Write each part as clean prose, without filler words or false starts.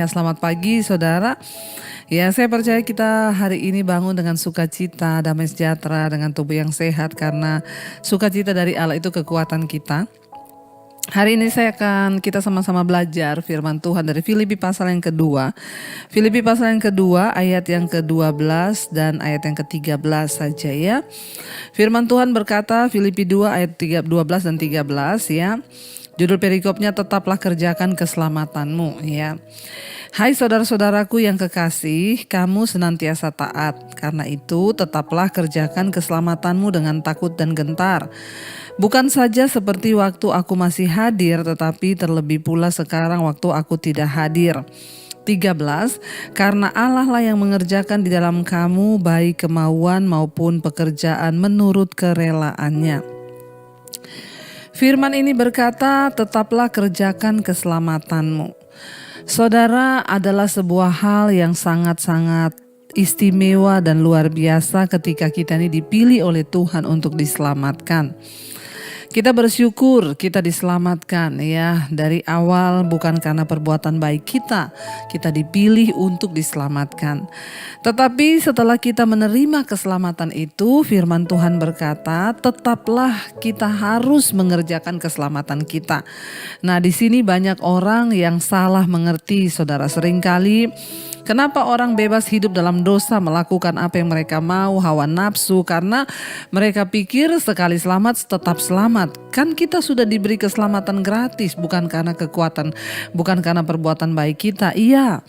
Ya, selamat pagi saudara. Ya, saya percaya kita hari ini bangun dengan sukacita, damai sejahtera, dengan tubuh yang sehat karena sukacita dari Allah itu kekuatan kita. Hari ini kita sama-sama belajar firman Tuhan dari Filipi pasal yang kedua. Filipi pasal yang kedua ayat yang ke-12 dan ayat yang ke-13 saja ya. Firman Tuhan berkata Filipi 2 ayat 12 dan 13 ya. Judul perikopnya tetaplah kerjakan keselamatanmu ya. Hai saudara-saudaraku yang kekasih, kamu senantiasa taat. Karena itu tetaplah kerjakan keselamatanmu dengan takut dan gentar. Bukan saja seperti waktu aku masih hadir, tetapi terlebih pula sekarang waktu aku tidak hadir. 13. Karena Allah lah yang mengerjakan di dalam kamu baik kemauan maupun pekerjaan menurut kerelaannya. Firman ini berkata, tetaplah kerjakan keselamatanmu. Saudara, adalah sebuah hal yang sangat-sangat istimewa dan luar biasa ketika kita ini dipilih oleh Tuhan untuk diselamatkan. Kita bersyukur kita diselamatkan ya dari awal, bukan karena perbuatan baik kita dipilih untuk diselamatkan. Tetapi setelah kita menerima keselamatan itu, firman Tuhan berkata, tetaplah kita harus mengerjakan keselamatan kita. Nah, di sini banyak orang yang salah mengerti, saudara. Seringkali kenapa orang bebas hidup dalam dosa, melakukan apa yang mereka mau, hawa nafsu, karena mereka pikir sekali selamat tetap selamat. Kan kita sudah diberi keselamatan gratis, bukan karena kekuatan, bukan karena perbuatan baik kita. Iya.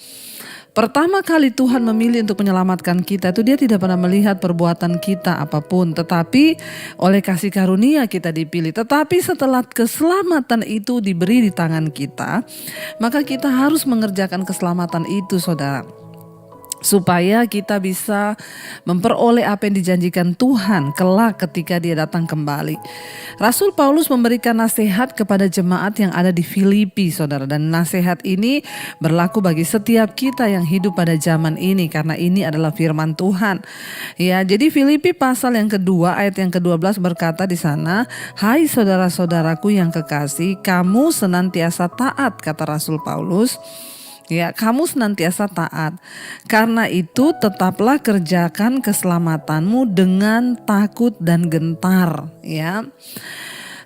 Pertama kali Tuhan memilih untuk menyelamatkan kita itu Dia tidak pernah melihat perbuatan kita apapun, tetapi oleh kasih karunia kita dipilih. Tetapi setelah keselamatan itu diberi di tangan kita, maka kita harus mengerjakan keselamatan itu, saudara, supaya kita bisa memperoleh apa yang dijanjikan Tuhan kelak ketika Dia datang kembali. Rasul Paulus memberikan nasihat kepada jemaat yang ada di Filipi, saudara, dan nasihat ini berlaku bagi setiap kita yang hidup pada zaman ini karena ini adalah firman Tuhan. Ya, jadi Filipi pasal yang kedua ayat yang ke-12 berkata di sana, "Hai saudara-saudaraku yang kekasih, kamu senantiasa taat," kata Rasul Paulus. Ya, kamu senantiasa taat. Karena itu tetaplah kerjakan keselamatanmu dengan takut dan gentar, ya.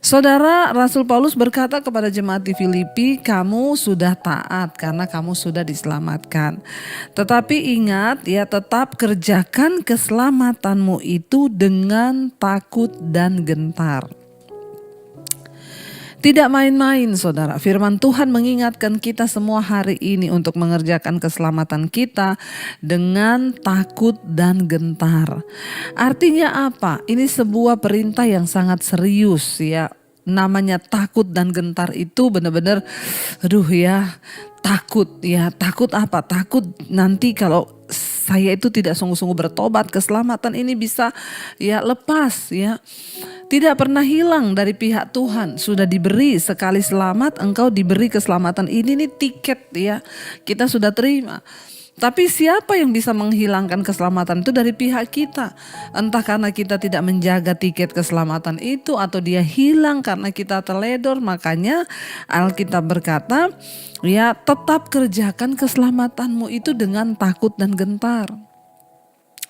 Saudara, Rasul Paulus berkata kepada jemaat di Filipi, kamu sudah taat karena kamu sudah diselamatkan. Tetapi ingat ya, tetap kerjakan keselamatanmu itu dengan takut dan gentar. Tidak main-main, saudara. Firman Tuhan mengingatkan kita semua hari ini untuk mengerjakan keselamatan kita dengan takut dan gentar. Artinya apa? Ini sebuah perintah yang sangat serius ya. Namanya takut dan gentar itu benar-benar takut ya. Takut apa? Takut nanti kalau saya itu tidak sungguh-sungguh bertobat, keselamatan ini bisa ya lepas ya. Tidak pernah hilang dari pihak Tuhan. Sudah diberi sekali selamat, engkau diberi keselamatan. Ini nih tiket ya, kita sudah terima. Tapi siapa yang bisa menghilangkan keselamatan itu dari pihak kita? Entah karena kita tidak menjaga tiket keselamatan itu, atau dia hilang karena kita teledor. Makanya Alkitab berkata, ya tetap kerjakan keselamatanmu itu dengan takut dan gentar.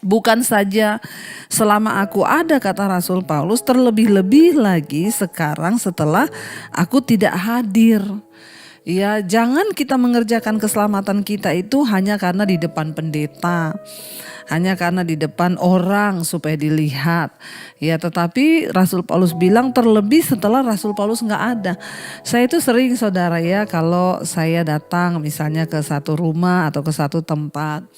Bukan saja selama aku ada, kata Rasul Paulus, terlebih-lebih lagi sekarang setelah aku tidak hadir. Ya, jangan kita mengerjakan keselamatan kita itu hanya karena di depan pendeta, hanya karena di depan orang supaya dilihat. Ya, tetapi Rasul Paulus bilang terlebih setelah Rasul Paulus nggak ada. Saya itu sering, saudara ya, kalau saya datang misalnya ke satu rumah atau ke satu tempat.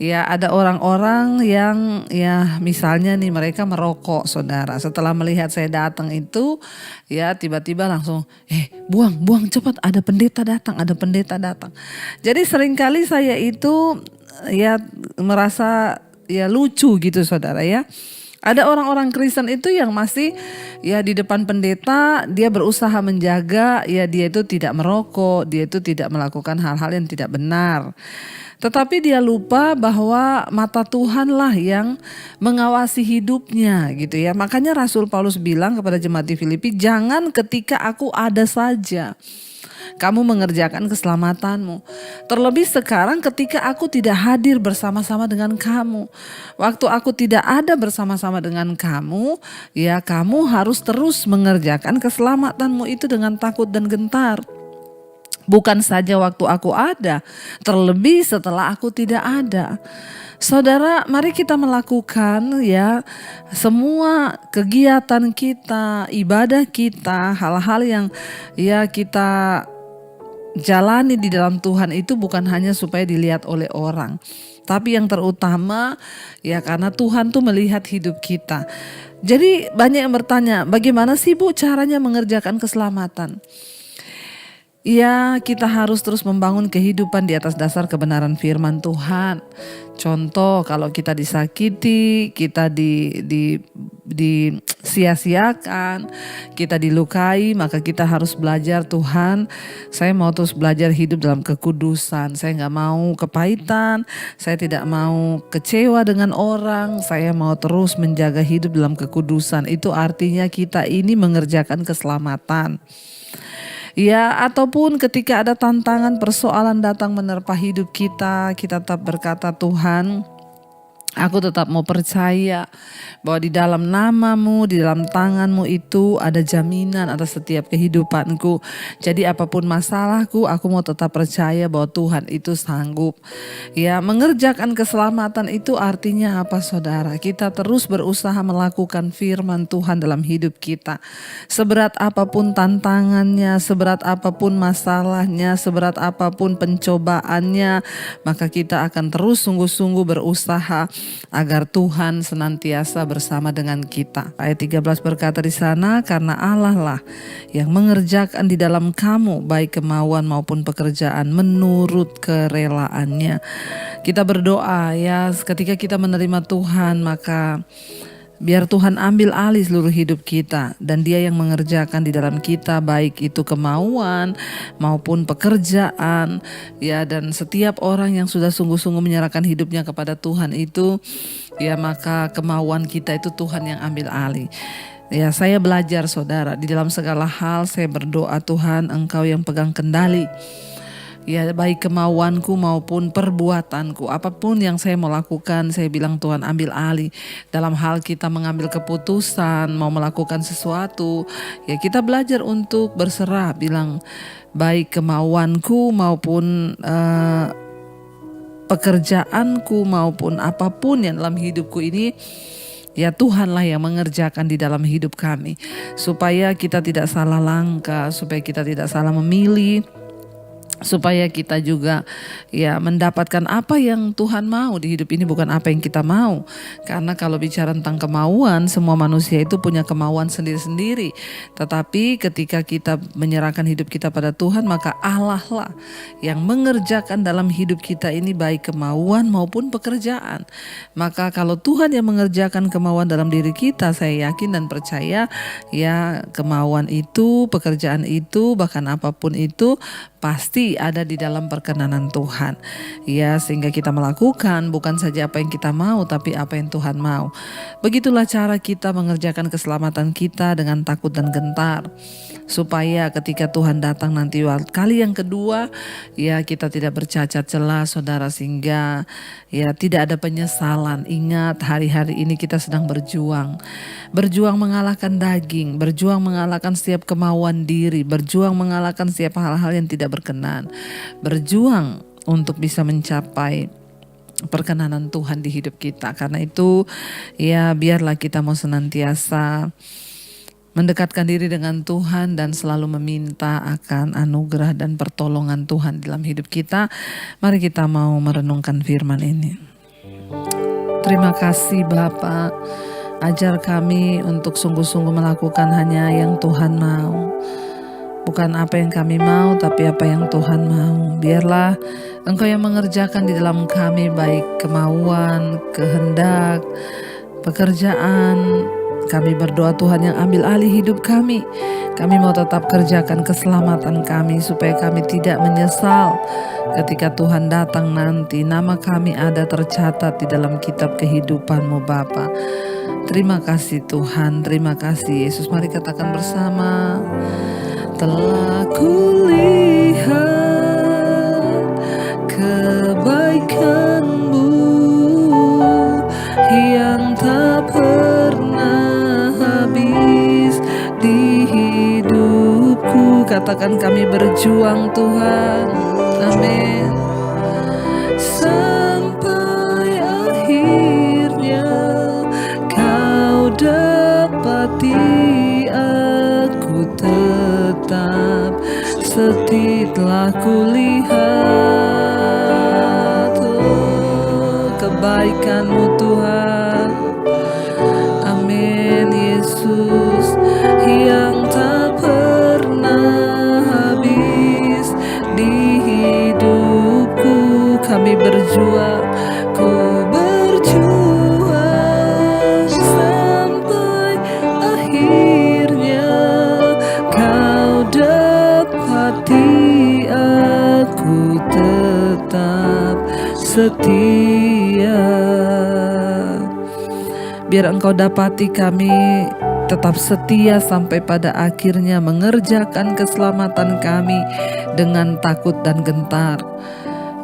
Ya, ada orang-orang yang ya misalnya nih mereka merokok, saudara. Setelah melihat saya datang itu ya tiba-tiba langsung buang cepat, ada pendeta datang. Jadi seringkali saya itu ya merasa ya lucu gitu, saudara ya. Ada orang-orang Kristen itu yang masih ya di depan pendeta dia berusaha menjaga ya dia itu tidak merokok, dia itu tidak melakukan hal-hal yang tidak benar. Tetapi dia lupa bahwa mata Tuhanlah yang mengawasi hidupnya gitu ya. Makanya Rasul Paulus bilang kepada jemaat di Filipi, jangan ketika aku ada saja. kamu mengerjakan keselamatanmu. Terlebih sekarang ketika aku tidak hadir bersama-sama dengan kamu. Waktu aku tidak ada bersama-sama dengan kamu, ya kamu harus terus mengerjakan keselamatanmu itu dengan takut dan gentar. Bukan saja waktu aku ada, terlebih setelah aku tidak ada. Saudara, mari kita melakukan ya semua kegiatan kita, ibadah kita, hal-hal yang ya kita jalani di dalam Tuhan itu bukan hanya supaya dilihat oleh orang, tapi yang terutama ya karena Tuhan tuh melihat hidup kita. Jadi banyak yang bertanya, bagaimana sih Bu caranya mengerjakan keselamatan? Ya, kita harus terus membangun kehidupan di atas dasar kebenaran firman Tuhan. Contoh, kalau kita disakiti, kita sia-siakan, kita dilukai, maka kita harus belajar, Tuhan, saya mau terus belajar hidup dalam kekudusan. Saya nggak mau kepahitan, saya tidak mau kecewa dengan orang, saya mau terus menjaga hidup dalam kekudusan. Itu artinya kita ini mengerjakan keselamatan. Ya, ataupun ketika ada tantangan, persoalan datang menerpa hidup kita, kita tetap berkata, Tuhan, aku tetap mau percaya bahwa di dalam namamu, di dalam tanganmu itu ada jaminan atas setiap kehidupanku. Jadi apapun masalahku, aku mau tetap percaya bahwa Tuhan itu sanggup. Ya, mengerjakan keselamatan itu artinya apa, saudara? Kita terus berusaha melakukan firman Tuhan dalam hidup kita. Seberat apapun tantangannya, seberat apapun masalahnya, seberat apapun pencobaannya, maka kita akan terus sungguh-sungguh berusaha agar Tuhan senantiasa bersama dengan kita. Ayat 13 berkata di sana, karena Allah lah yang mengerjakan di dalam kamu baik kemauan maupun pekerjaan menurut kerelaannya. Kita berdoa ya, ketika kita menerima Tuhan, maka biar Tuhan ambil alih seluruh hidup kita dan Dia yang mengerjakan di dalam kita baik itu kemauan maupun pekerjaan ya, dan setiap orang yang sudah sungguh-sungguh menyerahkan hidupnya kepada Tuhan itu ya, maka kemauan kita itu Tuhan yang ambil alih. Ya, saya belajar saudara, di dalam segala hal saya berdoa, Tuhan Engkau yang pegang kendali. Ya, baik kemauanku maupun perbuatanku, apapun yang saya mau lakukan, saya bilang Tuhan ambil alih. Dalam hal kita mengambil keputusan, mau melakukan sesuatu, ya kita belajar untuk berserah, bilang baik kemauanku maupun pekerjaanku maupun apapun yang dalam hidupku ini, ya Tuhanlah yang mengerjakan di dalam hidup kami. Supaya kita tidak salah langkah, supaya kita tidak salah memilih, supaya kita juga ya mendapatkan apa yang Tuhan mau di hidup ini, bukan apa yang kita mau. Karena kalau bicara tentang kemauan, semua manusia itu punya kemauan sendiri-sendiri. Tetapi ketika kita menyerahkan hidup kita pada Tuhan, maka Allah lah yang mengerjakan dalam hidup kita ini baik kemauan maupun pekerjaan. Maka kalau Tuhan yang mengerjakan kemauan dalam diri kita, saya yakin dan percaya ya kemauan itu, pekerjaan itu, bahkan apapun itu pasti ada di dalam perkenanan Tuhan. Ya, sehingga kita melakukan bukan saja apa yang kita mau, tapi apa yang Tuhan mau. Begitulah cara kita mengerjakan keselamatan kita dengan takut dan gentar. Supaya ketika Tuhan datang nanti kali yang kedua, ya kita tidak bercacat celah, saudara, sehingga ya tidak ada penyesalan. Ingat, hari-hari ini kita sedang berjuang. Berjuang mengalahkan daging, berjuang mengalahkan setiap kemauan diri, berjuang mengalahkan setiap hal-hal yang tidak berkenan, berjuang untuk bisa mencapai perkenanan Tuhan di hidup kita. Karena itu ya biarlah kita mau senantiasa mendekatkan diri dengan Tuhan dan selalu meminta akan anugerah dan pertolongan Tuhan dalam hidup kita. Mari kita mau merenungkan firman ini. Terima kasih Bapa, ajar kami untuk sungguh-sungguh melakukan hanya yang Tuhan mau. Bukan apa yang kami mau, tapi apa yang Tuhan mau. Biarlah Engkau yang mengerjakan di dalam kami baik kemauan, kehendak, pekerjaan. Kami berdoa Tuhan yang ambil alih hidup kami. Kami mau tetap kerjakan keselamatan kami supaya kami tidak menyesal ketika Tuhan datang nanti. Nama kami ada tercatat di dalam kitab kehidupan-Mu Bapa. Terima kasih Tuhan, terima kasih Yesus. Mari katakan bersama. Telah kulihat melihat kebaikan-Mu yang tak pernah habis di hidupku. Katakan, kami berjuang Tuhan. Amin. Sampai akhirnya Kau dapati aku tetap setia. Telah kulihat kebaikan-Mu Tuhan. Amin. Yesus, yang tak pernah habis di hidupku. Kami berjuang, ku berjuang sampai akhirnya Kau dapati aku tetap setia. Biar Engkau dapati kami tetap setia sampai pada akhirnya mengerjakan keselamatan kami dengan takut dan gentar.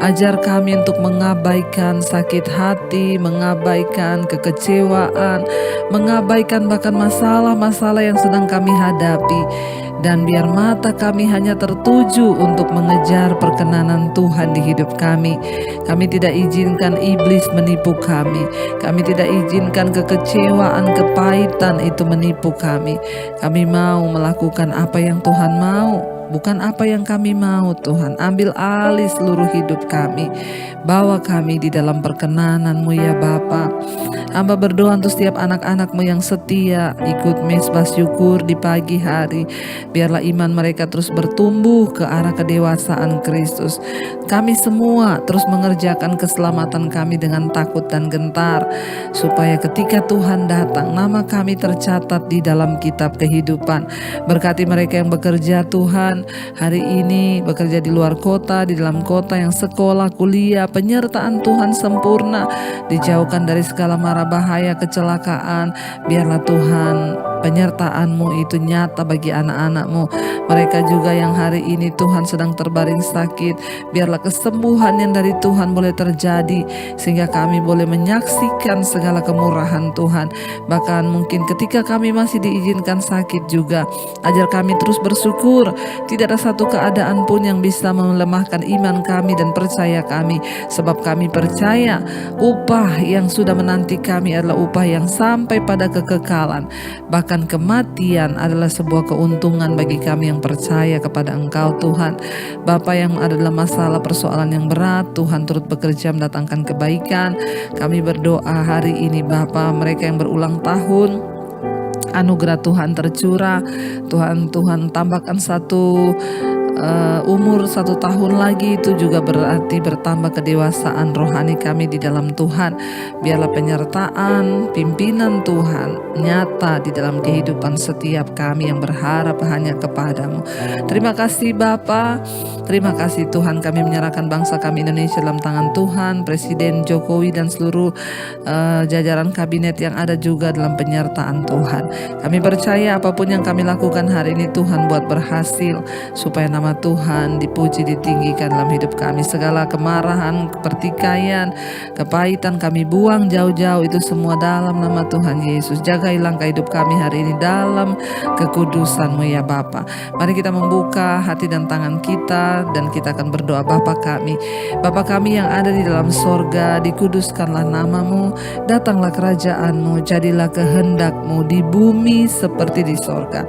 Ajar kami untuk mengabaikan sakit hati, mengabaikan kekecewaan, mengabaikan bahkan masalah-masalah yang sedang kami hadapi. Dan biar mata kami hanya tertuju untuk mengejar perkenanan Tuhan di hidup kami. Kami tidak izinkan iblis menipu kami. Kami tidak izinkan kekecewaan, kepahitan itu menipu kami. Kami mau melakukan apa yang Tuhan mau, bukan apa yang kami mau. Tuhan, ambil alih seluruh hidup kami. Bawa kami di dalam perkenanan-Mu ya Bapa. Hamba berdoa untuk setiap anak-anak-Mu yang setia ikut mesbah syukur di pagi hari. Biarlah iman mereka terus bertumbuh ke arah kedewasaan Kristus. Kami semua terus mengerjakan keselamatan kami dengan takut dan gentar, supaya ketika Tuhan datang, nama kami tercatat di dalam kitab kehidupan. Berkati mereka yang bekerja Tuhan hari ini, bekerja di luar kota, di dalam kota, yang sekolah, kuliah, penyertaan Tuhan sempurna, dijauhkan dari segala mara bahaya, kecelakaan. Biarlah Tuhan penyertaan-Mu itu nyata bagi anak-anak-Mu. Mereka juga yang hari ini Tuhan sedang terbaring sakit, biarlah kesembuhan yang dari Tuhan boleh terjadi, sehingga kami boleh menyaksikan segala kemurahan Tuhan. Bahkan mungkin ketika kami masih diizinkan sakit juga, ajar kami terus bersyukur. Tidak ada satu keadaan pun yang bisa melemahkan iman kami dan percaya kami, sebab kami percaya upah yang sudah menanti kami adalah upah yang sampai pada kekekalan. Bahkan kematian adalah sebuah keuntungan bagi kami yang percaya kepada Engkau Tuhan. Bapa, yang adalah masalah persoalan yang berat, Tuhan turut bekerja mendatangkan kebaikan. Kami berdoa hari ini Bapa, mereka yang berulang tahun, anugerah Tuhan tercurah. Tuhan tambahkan satu umur 1 tahun lagi, itu juga berarti bertambah kedewasaan rohani kami di dalam Tuhan. Biarlah penyertaan, pimpinan Tuhan nyata di dalam kehidupan setiap kami yang berharap hanya kepada-Mu. Terima kasih Bapa, terima kasih Tuhan. Kami menyerahkan bangsa kami Indonesia dalam tangan Tuhan, Presiden Jokowi dan seluruh jajaran kabinet yang ada juga dalam penyertaan Tuhan. Kami percaya apapun yang kami lakukan hari ini Tuhan buat berhasil, supaya nama Tuhan dipuji, ditinggikan dalam hidup kami. Segala kemarahan, pertikaian, kepahitan kami buang jauh-jauh, itu semua dalam nama Tuhan Yesus. Jagai langkah hidup kami hari ini dalam kekudusan-Mu ya Bapa. Mari kita membuka hati dan tangan kita, dan kita akan berdoa. Bapa kami yang ada di dalam sorga, dikuduskanlah nama-Mu, datanglah kerajaan-Mu, jadilah kehendak-Mu di bumi seperti di sorga.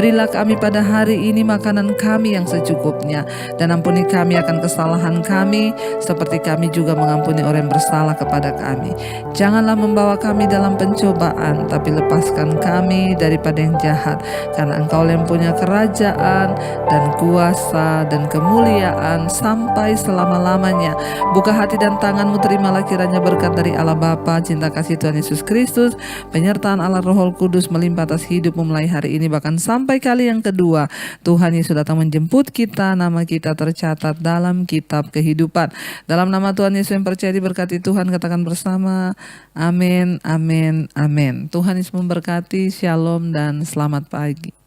Berilah kami pada hari ini makanan kami yang secukupnya, dan ampuni kami akan kesalahan kami, seperti kami juga mengampuni orang yang bersalah kepada kami. Janganlah membawa kami dalam pencobaan, tapi lepaskan kami daripada yang jahat, karena Engkau yang punya kerajaan dan kuasa dan kemuliaan sampai selama-lamanya. Buka hati dan tangan-Mu, terimalah kiranya berkat dari Allah Bapa, cinta kasih Tuhan Yesus Kristus, penyertaan Allah Roh Kudus melimpah atas hidup-Mu mulai hari ini bahkan sampai kali yang kedua. Tuhan Yesus datang menjemput kita, nama kita tercatat dalam kitab kehidupan. Dalam nama Tuhan Yesus yang percaya diberkati Tuhan, katakan bersama, amin, amin, amin. Tuhan Yesus memberkati, shalom dan selamat pagi.